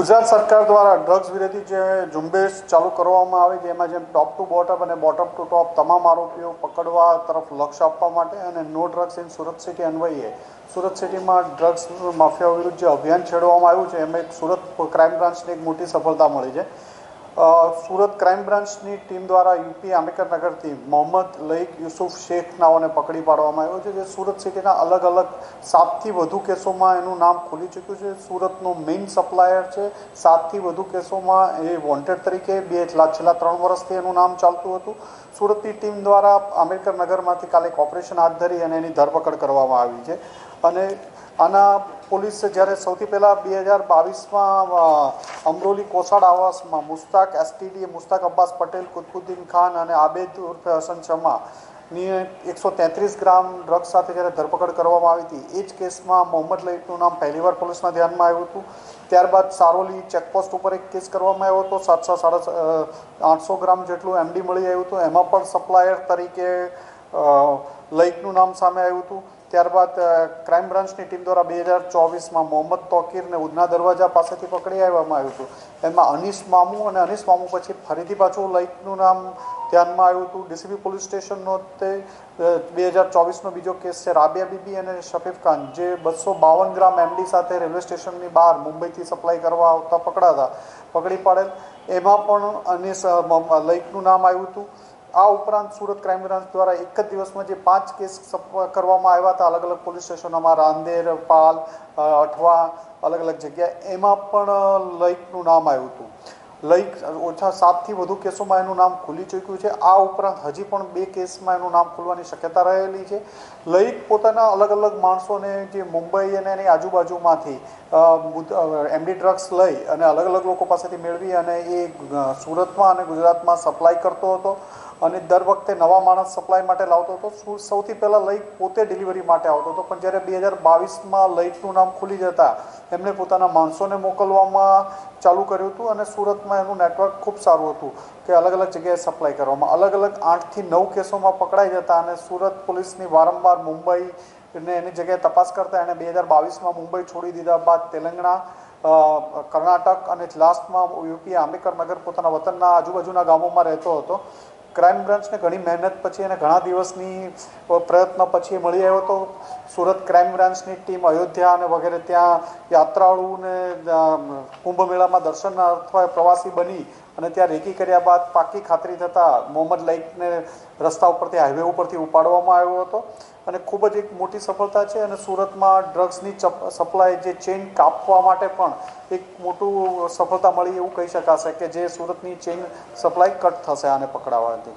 ગુજરાત સરકાર દ્વારા ડ્રગ્સ વિરોધી જે ઝુંબેશ ચાલુ કરવામાં આવી જેમાં જેમ ટોપ ટુ બોટમ અને બોટમ ટુ ટોપ તમામ આરોપીઓ પકડવા તરફ લક્ષ્ય આપવા માટે અને no drugs in Surat city અન્વયે સુરત સિટીમાં ડ્રગ્સ માફિયા વિરુદ્ધ જે અભિયાન છેડવામાં આવ્યું છે એમાં એક સુરત ક્રાઇમ બ્રાન્ચને એક મોટી સફળતા મળી છે। સુરત ક્રાઇમ બ્રાન્ચની ટીમ દ્વારા યુપી આંબેડકરનગરથી મોહમ્મદ લઈક યુસુફ શેખ નાઓને પકડી પાડવામાં આવ્યો છે, જે સુરત સિટીના અલગ અલગ 7થી વધુ કેસોમાં એનું નામ ખુલી ચૂક્યું છે। સુરતનો મેઇન સપ્લાયર છે। 7થી વધુ કેસોમાં એ વોન્ટેડ તરીકે છેલ્લા 3 વર્ષથી એનું નામ ચાલતું હતું। સુરતની ટીમ દ્વારા આંબેડકરનગરમાંથી કાલે એક ઓપરેશન હાથ ધરી અને એની ધરપકડ કરવામાં આવી છે। અને આના પોલીસે જ્યારે સૌથી પહેલાં 2022માં અમરોલી કોસાડ આવાસમાં મુસ્તાક અબ્બાસ પટેલ, કુતબુદ્દીન ખાન અને આબેદ ઉર્ફે હસન શમાની 133 ગ્રામ ડ્રગ્સ સાથે જ્યારે ધરપકડ કરવામાં આવી હતી, એ જ કેસમાં મોહમ્મદ લઈકનું નામ પહેલીવાર પોલીસના ધ્યાનમાં આવ્યું હતું। ત્યારબાદ સારોલી ચેકપોસ્ટ ઉપર એક કેસ કરવામાં આવ્યો હતો, 800 ગ્રામ જેટલું એમડી મળી આવ્યું હતું, એમાં પણ સપ્લાયર તરીકે લઈકનું નામ સામે આવ્યું હતું। ત્યારબાદ ક્રાઇમ બ્રાન્ચની ટીમ દ્વારા 2024માં મોહમ્મદ તોકીરને ઉધના દરવાજા પાસેથી પકડી આવવામાં આવ્યું હતું। એમાં અનીસ મામુ અને અનીસ મામુ પછી ફરીથી પાછું લઈકનું નામ ધ્યાનમાં આવ્યું હતું। ડીસીબી પોલીસ સ્ટેશનનો તે 2024નો બીજો કેસ છે। રાબિયા બીબી અને શફીફ ખાન જે 252 ગ્રામ એમડી સાથે રેલવે સ્ટેશનની બહાર મુંબઈથી સપ્લાય કરવા આવતા પકડી પાડેલ, એમાં પણ અનીસ લઈકનું નામ આવ્યું હતું। આ ઉપરાંત સુરત ક્રાઇમ બ્રાન્ચ દ્વારા એક જ દિવસમાં જે 5 કેસ કરવામાં આવ્યા હતા અલગ અલગ પોલીસ સ્ટેશનોમાં, રાંદેર, પાલ, અઠવા, અલગ અલગ જગ્યાએ, એમાં પણ લઈકનું નામ આવ્યું હતું। લઈક ઓછા 7થી વધુ કેસોમાં એનું નામ ખુલી ચૂક્યું છે। આ ઉપરાંત હજી પણ 2 કેસમાં એનું નામ ખુલવાની શક્યતા રહેલી છે। લઈક પોતાના અલગ અલગ માણસોને જે મુંબઈ અને એની આજુબાજુમાંથી એમડી ડ્રગ્સ લઈ અને અલગ અલગ લોકો પાસેથી મેળવી અને એ સુરતમાં અને ગુજરાતમાં સપ્લાય કરતો હતો અને દર વખતે નવા માણસ સપ્લાય માટે લાવતો હતો। સૌથી પહેલાં લઈક પોતે ડિલિવરી માટે આવતો હતો, પણ જ્યારે 2022માં લઈકનું નામ ખુલી જતાં એમણે પોતાના માણસોને મોકલવામાં ચાલુ કર્યું હતું અને સુરતમાં એનું નેટવર્ક ખૂબ સારું હતું કે અલગ અલગ જગ્યાએ સપ્લાય કરવામાં અલગ અલગ 8થી 9 કેસોમાં પકડાઈ જતા અને સુરત પોલીસની વારંવાર મુંબઈ ને એની જગ્યાએ તપાસ કરતા એણે 2022માં મુંબઈ છોડી દીધા બાદ તેલંગાણા, કર્ણાટક અને લાસ્ટમાં યુપી આંબેડકરનગર પોતાના વતનના આજુબાજુના ગામોમાં રહેતો હતો। ક્રાઇમ બ્રાન્ચને ઘણી મહેનત પછી અને ઘણા દિવસની પ્રયત્ન પછી મળી આવ્યો હતો। સુરત ક્રાઇમ બ્રાન્ચની ટીમ અયોધ્યા અને વગેરે ત્યાં યાત્રાળુઓને કુંભ મેળામાં દર્શન અથવા પ્રવાસી બની અને ત્યાં રેકી કર્યા બાદ પાકી ખાતરી થતાં મોહમ્મદ લઈકને રસ્તા ઉપરથી, હાઈવે ઉપરથી ઉપાડવામાં આવ્યો હતો અને ખૂબ જ એક મોટી સફળતા છે। અને સુરતમાં ડ્રગ્સની સપ્લાય જે ચેઇન કાપવા માટે પણ એક મોટું સફળતા મળી એવું કહી શકાશે કે જે સુરતની ચેઇન સપ્લાય કટ થશે આને પકડાવાથી।